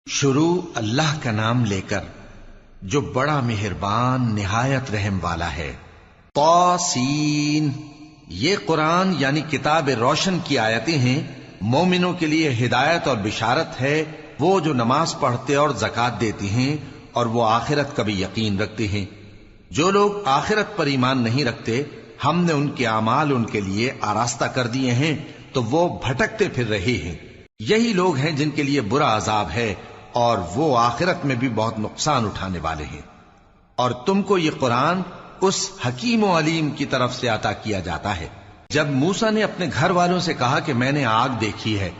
شروع اللہ کا نام لے کر جو بڑا مہربان نہایت رحم والا ہے۔ طاسین، یہ قرآن یعنی کتاب روشن کی آیتیں ہیں، مومنوں کے لیے ہدایت اور بشارت ہے، وہ جو نماز پڑھتے اور زکوٰۃ دیتے ہیں اور وہ آخرت کا بھی یقین رکھتے ہیں۔ جو لوگ آخرت پر ایمان نہیں رکھتے، ہم نے ان کے اعمال ان کے لیے آراستہ کر دیے ہیں تو وہ بھٹکتے پھر رہے ہیں۔ یہی لوگ ہیں جن کے لیے برا عذاب ہے اور وہ آخرت میں بھی بہت نقصان اٹھانے والے ہیں۔ اور تم کو یہ قرآن اس حکیم و علیم کی طرف سے عطا کیا جاتا ہے۔ جب موسیٰ نے اپنے گھر والوں سے کہا کہ میں نے آگ دیکھی ہے،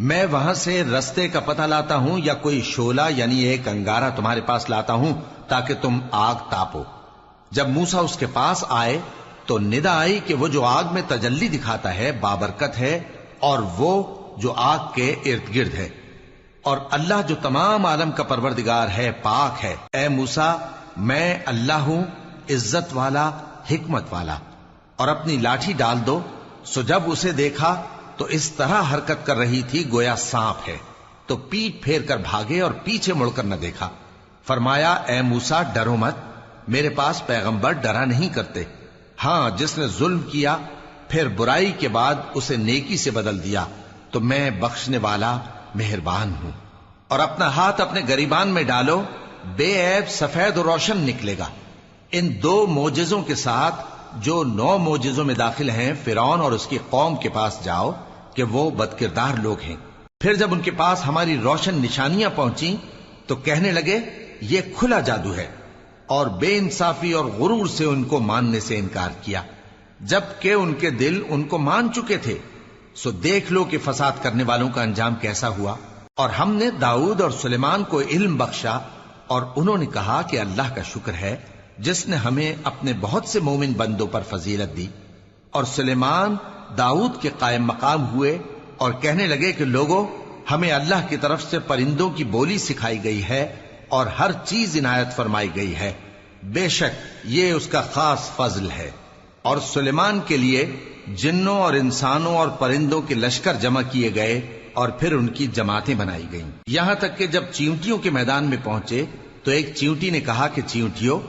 میں وہاں سے رستے کا پتہ لاتا ہوں یا کوئی شعلہ یعنی ایک انگارہ تمہارے پاس لاتا ہوں تاکہ تم آگ تاپو۔ جب موسیٰ اس کے پاس آئے تو ندا آئی کہ وہ جو آگ میں تجلی دکھاتا ہے بابرکت ہے، اور وہ جو آگ کے ارد گرد ہے، اور اللہ جو تمام عالم کا پروردگار ہے پاک ہے۔ اے موسیٰ، میں اللہ ہوں، عزت والا، حکمت والا، اور اپنی لاٹھی ڈال دو۔ سو جب اسے دیکھا تو اس طرح حرکت کر رہی تھی گویا سانپ ہے، تو پیٹ پھیر کر بھاگے اور پیچھے مڑ کر نہ دیکھا۔ فرمایا، اے موسیٰ ڈرو مت، میرے پاس پیغمبر ڈرا نہیں کرتے۔ ہاں، جس نے ظلم کیا پھر برائی کے بعد اسے نیکی سے بدل دیا تو میں بخشنے والا مہربان ہوں۔ اور اپنا ہاتھ اپنے گریبان میں ڈالو، بے عیب سفید و روشن نکلے گا۔ ان 2 معجزوں کے ساتھ جو 9 معجزوں میں داخل ہیں فرعون اور اس کی قوم کے پاس جاؤ کہ وہ بدکردار لوگ ہیں۔ پھر جب ان کے پاس ہماری روشن نشانیاں پہنچیں تو کہنے لگے یہ کھلا جادو ہے، اور بے انصافی اور غرور سے ان کو ماننے سے انکار کیا، جبکہ ان کے دل ان کو مان چکے تھے۔ سو دیکھ لو کہ فساد کرنے والوں کا انجام کیسا ہوا۔ اور ہم نے داؤد اور سلیمان کو علم بخشا، اور انہوں نے کہا کہ اللہ کا شکر ہے جس نے ہمیں اپنے بہت سے مومن بندوں پر فضیلت دی۔ اور سلیمان داؤد کے قائم مقام ہوئے اور کہنے لگے کہ لوگوں، ہمیں اللہ کی طرف سے پرندوں کی بولی سکھائی گئی ہے اور ہر چیز عنایت فرمائی گئی ہے، بے شک یہ اس کا خاص فضل ہے۔ اور سلیمان کے لیے جنوں اور انسانوں اور پرندوں کے لشکر جمع کیے گئے اور پھر ان کی جماعتیں بنائی گئیں، یہاں تک کہ جب چیونٹیوں کے میدان میں پہنچے تو ایک چیونٹی نے کہا کہ چیونٹیوں،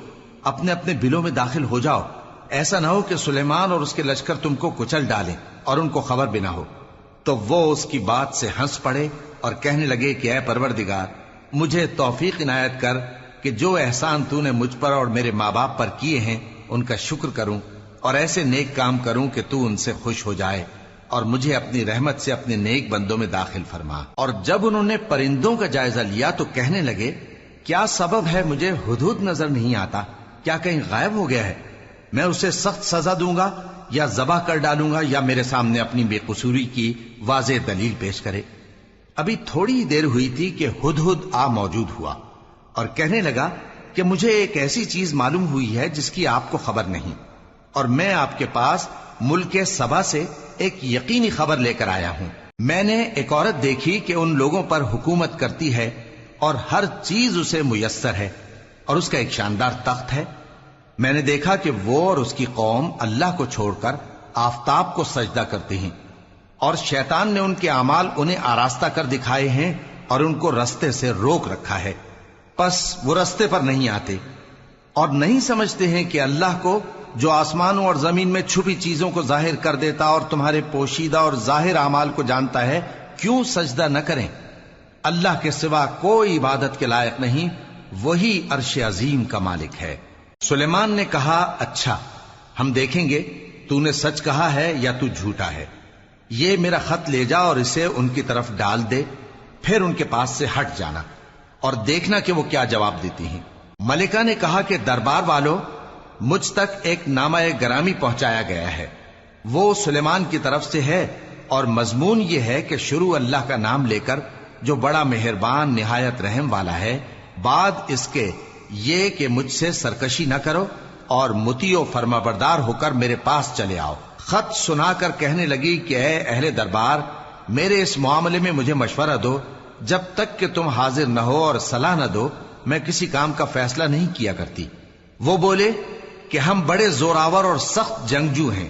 اپنے اپنے بلوں میں داخل ہو جاؤ، ایسا نہ ہو کہ سلیمان اور اس کے لشکر تم کو کچل ڈالیں اور ان کو خبر بھی نہ ہو۔ تو وہ اس کی بات سے ہنس پڑے اور کہنے لگے کہ اے پروردگار، مجھے توفیق عنایت کر کہ جو احسان تو نے مجھ پر اور میرے ماں باپ پر کیے ہیں ان کا شکر کروں اور ایسے نیک کام کروں کہ تو ان سے خوش ہو جائے، اور مجھے اپنی رحمت سے اپنے نیک بندوں میں داخل فرما۔ اور جب انہوں نے پرندوں کا جائزہ لیا تو کہنے لگے کیا سبب ہے مجھے ہدہد نظر نہیں آتا؟ کیا کہیں غائب ہو گیا ہے؟ میں اسے سخت سزا دوں گا یا ذبح کر ڈالوں گا یا میرے سامنے اپنی بے قصوری کی واضح دلیل پیش کرے۔ ابھی تھوڑی ہی دیر ہوئی تھی کہ ہدہد آ موجود ہوا اور کہنے لگا کہ مجھے ایک ایسی چیز معلوم ہوئی ہے جس کی آپ کو خبر نہیں، اور میں آپ کے پاس ملک سبا سے ایک یقینی خبر لے کر آیا ہوں۔ میں نے ایک عورت دیکھی کہ ان لوگوں پر حکومت کرتی ہے اور ہر چیز اسے میسر ہے، اور اس کا ایک شاندار تخت ہے۔ میں نے دیکھا کہ وہ اور اس کی قوم اللہ کو چھوڑ کر آفتاب کو سجدہ کرتے ہیں، اور شیطان نے ان کے اعمال انہیں آراستہ کر دکھائے ہیں اور ان کو رستے سے روک رکھا ہے، پس وہ رستے پر نہیں آتے اور نہیں سمجھتے ہیں کہ اللہ کو جو آسمانوں اور زمین میں چھپی چیزوں کو ظاہر کر دیتا اور تمہارے پوشیدہ اور ظاہر اعمال کو جانتا ہے، کیوں سجدہ نہ کریں؟ اللہ کے سوا کوئی عبادت کے لائق نہیں، وہی عرش عظیم کا مالک ہے۔ سلیمان نے کہا اچھا، ہم دیکھیں گے تو نے سچ کہا ہے یا تو جھوٹا ہے۔ یہ میرا خط لے جا اور اسے ان کی طرف ڈال دے، پھر ان کے پاس سے ہٹ جانا اور دیکھنا کہ وہ کیا جواب دیتی ہیں۔ ملکہ نے کہا کہ دربار والوں، مجھ تک ایک نامہ گرامی پہنچایا گیا ہے، وہ سلیمان کی طرف سے ہے، اور مضمون یہ ہے کہ شروع اللہ کا نام لے کر جو بڑا مہربان نہایت رحم والا ہے، بعد اس کے یہ کہ مجھ سے سرکشی نہ کرو اور مطیع و فرما بردار ہو کر میرے پاس چلے آؤ۔ خط سنا کر کہنے لگی کہ اے اہل دربار، میرے اس معاملے میں مجھے مشورہ دو، جب تک کہ تم حاضر نہ ہو اور صلاح نہ دو میں کسی کام کا فیصلہ نہیں کیا کرتی۔ وہ بولے کہ ہم بڑے زوراور اور سخت جنگجو ہیں،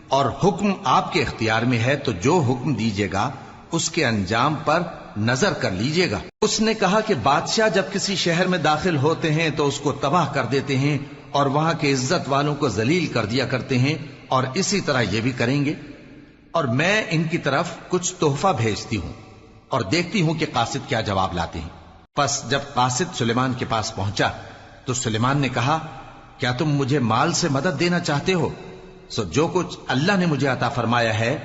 اور حکم آپ کے اختیار میں ہے، تو جو حکم دیجیے گا اس کے انجام پر نظر کر لیجئے گا۔ اس نے کہا کہ بادشاہ جب کسی شہر میں داخل ہوتے ہیں تو اس کو تباہ کر دیتے ہیں اور وہاں کے عزت والوں کو ذلیل کر دیا کرتے ہیں، اور اسی طرح یہ بھی کریں گے، اور میں ان کی طرف کچھ تحفہ بھیجتی ہوں اور دیکھتی ہوں کہ قاصد کیا جواب لاتے ہیں۔ پس جب قاصد سلیمان کے پاس پہنچا تو سلیمان نے کہا، کیا تم مجھے مال سے مدد دینا چاہتے ہو؟ سو جو کچھ اللہ نے مجھے عطا فرمایا ہے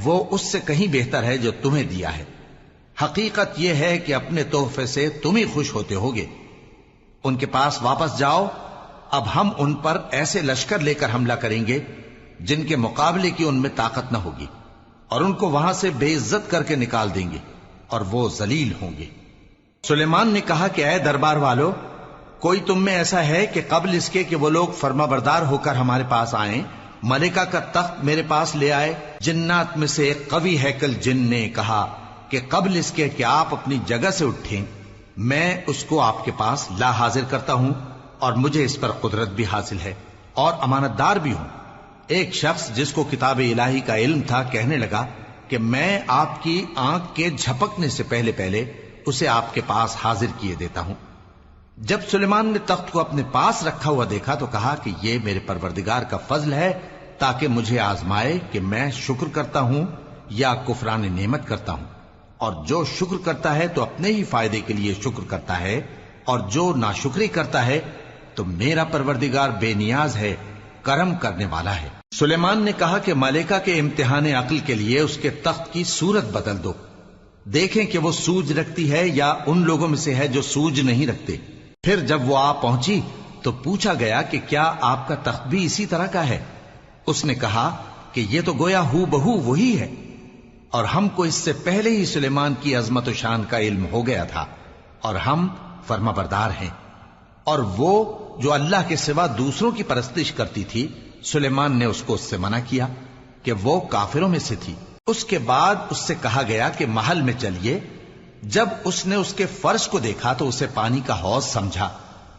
وہ اس سے کہیں بہتر ہے جو تمہیں دیا ہے۔ حقیقت یہ ہے کہ اپنے تحفے سے تم ہی خوش ہوتے ہوگے۔ ان کے پاس واپس جاؤ، اب ہم ان پر ایسے لشکر لے کر حملہ کریں گے جن کے مقابلے کی ان میں طاقت نہ ہوگی، اور ان کو وہاں سے بے عزت کر کے نکال دیں گے اور وہ ذلیل ہوں گے۔ سلیمان نے کہا کہ اے دربار والو، کوئی تم میں ایسا ہے کہ قبل اس کے کہ وہ لوگ فرما بردار ہو کر ہمارے پاس آئیں، ملکہ کا تخت میرے پاس لے آئے؟ جنات میں سے ایک قوی ہیکل جن نے کہا کہ قبل اس کے کہ آپ اپنی جگہ سے اٹھیں میں اس کو آپ کے پاس لا حاضر کرتا ہوں، اور مجھے اس پر قدرت بھی حاصل ہے اور امانت دار بھی ہوں۔ ایک شخص جس کو کتاب الہی کا علم تھا کہنے لگا کہ میں آپ کی آنکھ کے جھپکنے سے پہلے پہلے اسے آپ کے پاس حاضر کیے دیتا ہوں۔ جب سلیمان نے تخت کو اپنے پاس رکھا ہوا دیکھا تو کہا کہ یہ میرے پروردگار کا فضل ہے تاکہ مجھے آزمائے کہ میں شکر کرتا ہوں یا کفران نعمت کرتا ہوں، اور جو شکر کرتا ہے تو اپنے ہی فائدے کے لیے شکر کرتا ہے، اور جو ناشکری کرتا ہے تو میرا پروردگار بے نیاز ہے، کرم کرنے والا ہے۔ سلیمان نے کہا کہ ملکہ کے امتحان عقل کے لیے اس کے تخت کی صورت بدل دو، دیکھیں کہ وہ سوج رکھتی ہے یا ان لوگوں میں سے ہے جو سوج نہیں رکھتے۔ پھر جب وہ آ پہنچی تو پوچھا گیا کہ کیا آپ کا تخت بھی اسی طرح کا ہے؟ اس نے کہا کہ یہ تو گویا ہو بہو وہی ہے، اور ہم کو اس سے پہلے ہی سلیمان کی عظمت و شان کا علم ہو گیا تھا، اور ہم فرما بردار ہیں۔ اور وہ جو اللہ کے سوا دوسروں کی پرستش کرتی تھی، سلیمان نے اس کو اس سے منع کیا کہ وہ کافروں میں سے تھی۔ اس کے بعد اس سے کہا گیا کہ محل میں چلیے۔ جب اس نے اس کے فرش کو دیکھا تو اسے پانی کا حوض سمجھا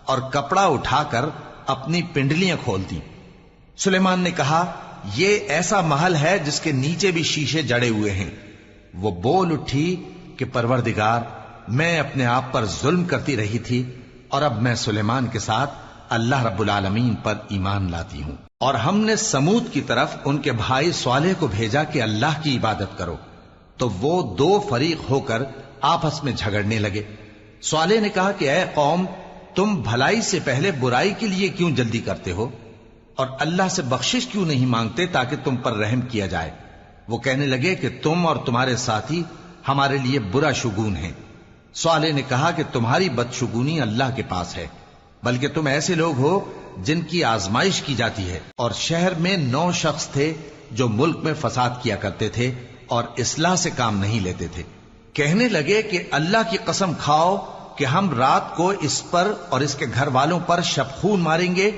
اور کپڑا اٹھا کر اپنی پنڈلیاں کھول دی۔ سلیمان نے کہا، یہ ایسا محل ہے جس کے نیچے بھی شیشے جڑے ہوئے ہیں۔ وہ بول اٹھی کہ پروردگار، میں اپنے آپ پر ظلم کرتی رہی تھی، اور اب میں سلیمان کے ساتھ اللہ رب العالمین پر ایمان لاتی ہوں۔ اور ہم نے سمود کی طرف ان کے بھائی صالح کو بھیجا کہ اللہ کی عبادت کرو، تو وہ دو فریق ہو کر آپس میں جھگڑنے لگے۔ صالح نے کہا کہ اے قوم، تم بھلائی سے پہلے برائی کے لیے کیوں جلدی کرتے ہو، اور اللہ سے بخشش کیوں نہیں مانگتے تاکہ تم پر رحم کیا جائے؟ وہ کہنے لگے کہ تم اور تمہارے ساتھی ہمارے لیے برا شگون ہیں۔ صالح نے کہا کہ تمہاری بدشگونی اللہ کے پاس ہے، بلکہ تم ایسے لوگ ہو جن کی آزمائش کی جاتی ہے۔ اور شہر میں 9 شخص تھے جو ملک میں فساد کیا کرتے تھے اور اصلاح سے کام نہیں لیتے تھے۔ کہنے لگے کہ اللہ کی قسم کھاؤ کہ ہم رات کو اس پر اور اس کے گھر والوں پر شبخون ماریں گے،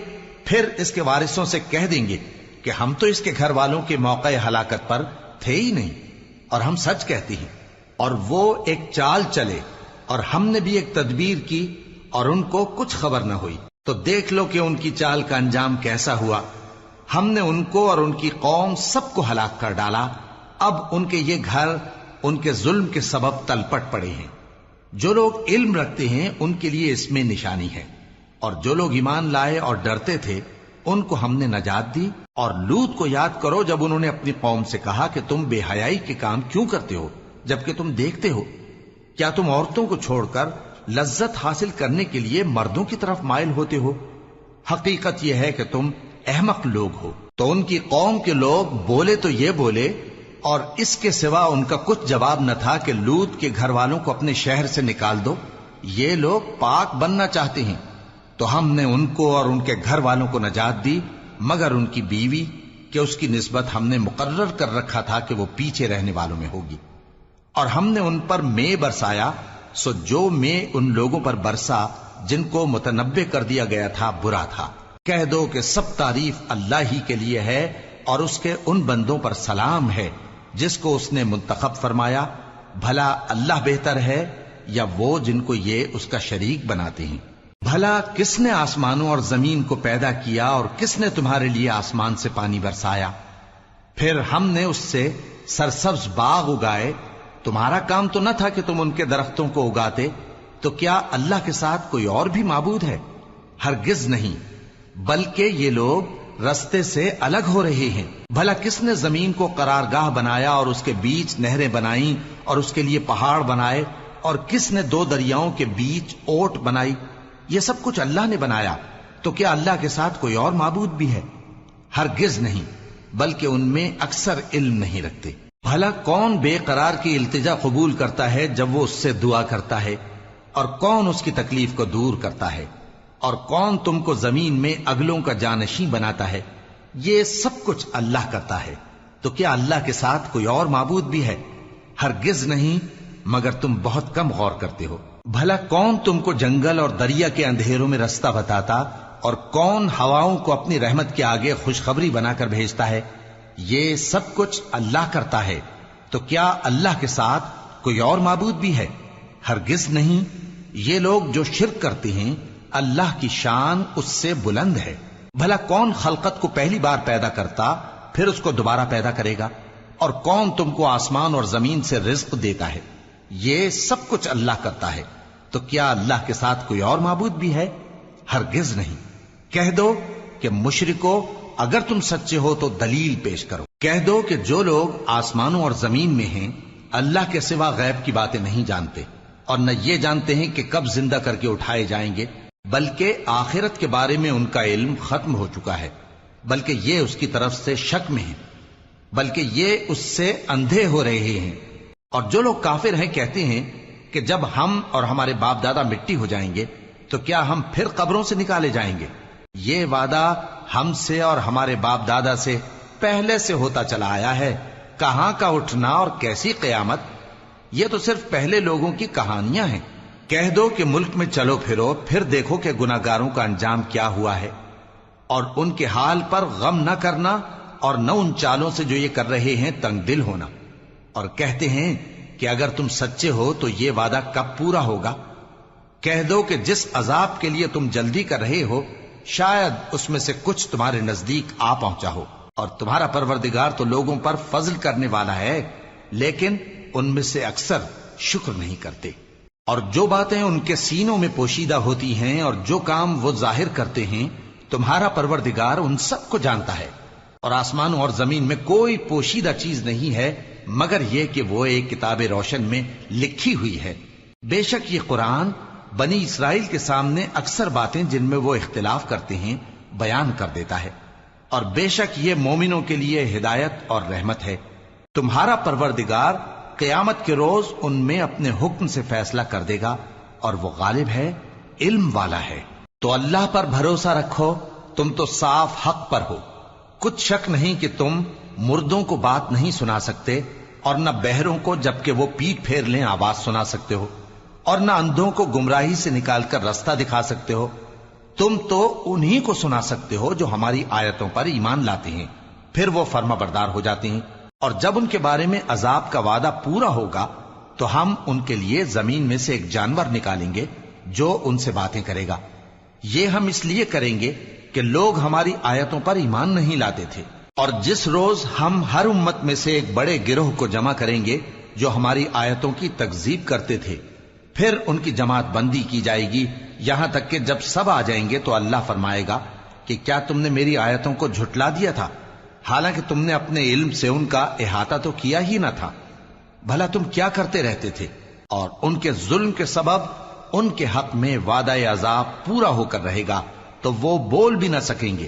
پھر اس کے وارثوں سے کہہ دیں گے کہ ہم تو اس کے گھر والوں کے موقع ہلاکت پر تھے ہی نہیں، اور ہم سچ کہتے ہیں۔ اور وہ ایک چال چلے، اور ہم نے بھی ایک تدبیر کی، اور ان کو کچھ خبر نہ ہوئی۔ تو دیکھ لو کہ ان کی چال کا انجام کیسا ہوا۔ ہم نے ان کو اور ان کی قوم سب کو ہلاک کر ڈالا۔ اب ان کے یہ گھر ان کے ظلم کے سبب تلپٹ پڑے ہیں۔ جو لوگ علم رکھتے ہیں ان کے لیے اس میں نشانی ہے، اور جو لوگ ایمان لائے اور ڈرتے تھے ان کو ہم نے نجات دی۔ اور لوط کو یاد کرو جب انہوں نے اپنی قوم سے کہا کہ تم بے حیائی کے کام کیوں کرتے ہو جبکہ تم دیکھتے ہو؟ کیا تم عورتوں کو چھوڑ کر لذت حاصل کرنے کے لیے مردوں کی طرف مائل ہوتے ہو؟ حقیقت یہ ہے کہ تم احمق لوگ ہو۔ تو ان کی قوم کے لوگ بولے تو یہ بولے، اور اس کے سوا ان کا کچھ جواب نہ تھا کہ لوط کے گھر والوں کو اپنے شہر سے نکال دو، یہ لوگ پاک بننا چاہتے ہیں۔ تو ہم نے ان کو اور ان کے گھر والوں کو نجات دی، مگر ان کی بیوی کہ اس کی نسبت ہم نے مقرر کر رکھا تھا کہ وہ پیچھے رہنے والوں میں ہوگی۔ اور ہم نے ان پر مے برسایا، سو جو مے ان لوگوں پر برسا جن کو متنبع کر دیا گیا تھا برا تھا۔ کہہ دو کہ سب تعریف اللہ ہی کے لیے ہے، اور اس کے ان بندوں پر سلام ہے جس کو اس نے منتخب فرمایا۔ بھلا اللہ بہتر ہے یا وہ جن کو یہ اس کا شریک بناتے ہیں؟ بھلا کس نے آسمانوں اور زمین کو پیدا کیا، اور کس نے تمہارے لیے آسمان سے پانی برسایا؟ پھر ہم نے اس سے سرسبز باغ اگائے، تو تمہارا کام تو نہ تھا کہ تم ان کے درختوں کو اگاتے، تو کیا اللہ کے ساتھ کوئی اور بھی معبود ہے؟ ہرگز نہیں، بلکہ یہ لوگ رستے سے الگ ہو رہے ہیں۔ بھلا کس نے زمین کو قرارگاہ بنایا اور اس کے بیچ نہریں بنائیں اور اس کے لیے پہاڑ بنائے، اور کس نے دو دریاؤں کے بیچ اوٹ بنائی؟ یہ سب کچھ اللہ نے بنایا، تو کیا اللہ کے ساتھ کوئی اور معبود بھی ہے؟ ہرگز نہیں، بلکہ ان میں اکثر علم نہیں رکھتے۔ بھلا کون بے قرار کی التجا قبول کرتا ہے جب وہ اس سے دعا کرتا ہے، اور کون اس کی تکلیف کو دور کرتا ہے، اور کون تم کو زمین میں اگلوں کا جانشین بناتا ہے؟ یہ سب کچھ اللہ کرتا ہے، تو کیا اللہ کے ساتھ کوئی اور معبود بھی ہے؟ ہرگز نہیں، مگر تم بہت کم غور کرتے ہو۔ بھلا کون تم کو جنگل اور دریا کے اندھیروں میں رستہ بتاتا، اور کون ہواؤں کو اپنی رحمت کے آگے خوشخبری بنا کر بھیجتا ہے؟ یہ سب کچھ اللہ کرتا ہے، تو کیا اللہ کے ساتھ کوئی اور معبود بھی ہے؟ ہرگز نہیں۔ یہ لوگ جو شرک کرتے ہیں، اللہ کی شان اس سے بلند ہے۔ بھلا کون خلقت کو پہلی بار پیدا کرتا پھر اس کو دوبارہ پیدا کرے گا؟ اور کون تم کو آسمان اور زمین سے رزق دیتا ہے؟ یہ سب کچھ اللہ کرتا ہے، تو کیا اللہ کے ساتھ کوئی اور معبود بھی ہے؟ ہرگز نہیں۔ کہہ دو کہ مشرکو، اگر تم سچے ہو تو دلیل پیش کرو۔ کہہ دو کہ جو لوگ آسمانوں اور زمین میں ہیں اللہ کے سوا غیب کی باتیں نہیں جانتے، اور نہ یہ جانتے ہیں کہ کب زندہ کر کے اٹھائے جائیں گے، بلکہ آخرت کے بارے میں ان کا علم ختم ہو چکا ہے، بلکہ یہ اس کی طرف سے شک میں ہیں، بلکہ یہ اس سے اندھے ہو رہے ہیں۔ اور جو لوگ کافر ہیں کہتے ہیں کہ جب ہم اور ہمارے باپ دادا مٹی ہو جائیں گے تو کیا ہم پھر قبروں سے نکالے جائیں گے؟ یہ وعدہ ہم سے اور ہمارے باپ دادا سے پہلے سے ہوتا چلا آیا ہے، کہاں کا اٹھنا اور کیسی قیامت؟ یہ تو صرف پہلے لوگوں کی کہانیاں ہیں۔ کہہ دو کہ ملک میں چلو پھرو، پھر دیکھو کہ گناہگاروں کا انجام کیا ہوا ہے، اور ان کے حال پر غم نہ کرنا، اور نہ ان چالوں سے جو یہ کر رہے ہیں تنگ دل ہونا۔ اور کہتے ہیں کہ اگر تم سچے ہو تو یہ وعدہ کب پورا ہوگا؟ کہہ دو کہ جس عذاب کے لیے تم جلدی کر رہے ہو شاید اس میں سے کچھ تمہارے نزدیک آ پہنچا ہو، اور تمہارا پروردگار تو لوگوں پر فضل کرنے والا ہے، لیکن ان میں سے اکثر شکر نہیں کرتے۔ اور جو باتیں ان کے سینوں میں پوشیدہ ہوتی ہیں اور جو کام وہ ظاہر کرتے ہیں، تمہارا پروردگار ان سب کو جانتا ہے۔ اور آسمانوں اور زمین میں کوئی پوشیدہ چیز نہیں ہے مگر یہ کہ وہ ایک کتاب روشن میں لکھی ہوئی ہے۔ بے شک یہ قرآن بنی اسرائیل کے سامنے اکثر باتیں جن میں وہ اختلاف کرتے ہیں بیان کر دیتا ہے، اور بے شک یہ مومنوں کے لیے ہدایت اور رحمت ہے۔ تمہارا پروردگار قیامت کے روز ان میں اپنے حکم سے فیصلہ کر دے گا، اور وہ غالب ہے، علم والا ہے۔ تو اللہ پر بھروسہ رکھو، تم تو صاف حق پر ہو۔ کچھ شک نہیں کہ تم مردوں کو بات نہیں سنا سکتے، اور نہ بہروں کو جبکہ وہ پیٹ پھیر لیں آواز سنا سکتے ہو، اور نہ اندھوں کو گمراہی سے نکال کر رستہ دکھا سکتے ہو۔ تم تو انہی کو سنا سکتے ہو جو ہماری آیتوں پر ایمان لاتے ہیں، پھر وہ فرما بردار ہو جاتے ہیں۔ اور جب ان کے بارے میں عذاب کا وعدہ پورا ہوگا تو ہم ان کے لیے زمین میں سے ایک جانور نکالیں گے جو ان سے باتیں کرے گا۔ یہ ہم اس لیے کریں گے کہ لوگ ہماری آیتوں پر ایمان نہیں لاتے تھے۔ اور جس روز ہم ہر امت میں سے ایک بڑے گروہ کو جمع کریں گے جو ہماری آیتوں کی تکذیب کرتے تھے، پھر ان کی جماعت بندی کی جائے گی، یہاں تک کہ جب سب آ جائیں گے تو اللہ فرمائے گا کہ کیا تم نے میری آیتوں کو جھٹلا دیا تھا، حالانکہ تم نے اپنے علم سے ان کا احاطہ تو کیا ہی نہ تھا؟ بھلا تم کیا کرتے رہتے تھے؟ اور ان کے ظلم کے سبب ان کے حق میں وعدہ عذاب پورا ہو کر رہے گا تو وہ بول بھی نہ سکیں گے۔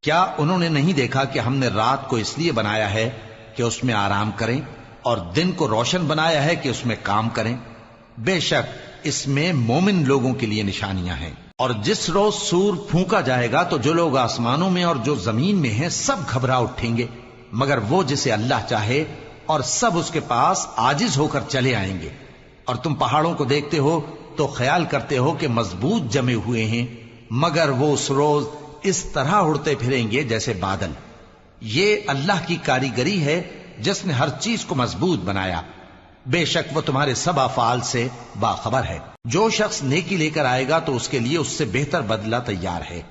کیا انہوں نے نہیں دیکھا کہ ہم نے رات کو اس لیے بنایا ہے کہ اس میں آرام کریں، اور دن کو روشن بنایا ہے کہ اس میں کام کریں؟ بے شک اس میں مومن لوگوں کے لیے نشانیاں ہیں۔ اور جس روز سور پھونکا جائے گا تو جو لوگ آسمانوں میں اور جو زمین میں ہیں سب گھبرا اٹھیں گے مگر وہ جسے اللہ چاہے، اور سب اس کے پاس عاجز ہو کر چلے آئیں گے۔ اور تم پہاڑوں کو دیکھتے ہو تو خیال کرتے ہو کہ مضبوط جمے ہوئے ہیں، مگر وہ اس روز اس طرح اڑتے پھریں گے جیسے بادل۔ یہ اللہ کی کاریگری ہے جس نے ہر چیز کو مضبوط بنایا، بے شک وہ تمہارے سب افعال سے باخبر ہے۔ جو شخص نیکی لے کر آئے گا تو اس کے لیے اس سے بہتر بدلہ تیار ہے،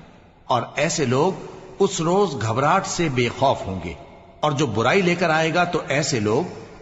اور ایسے لوگ اس روز گھبراہٹ سے بے خوف ہوں گے، اور جو برائی لے کر آئے گا تو ایسے لوگ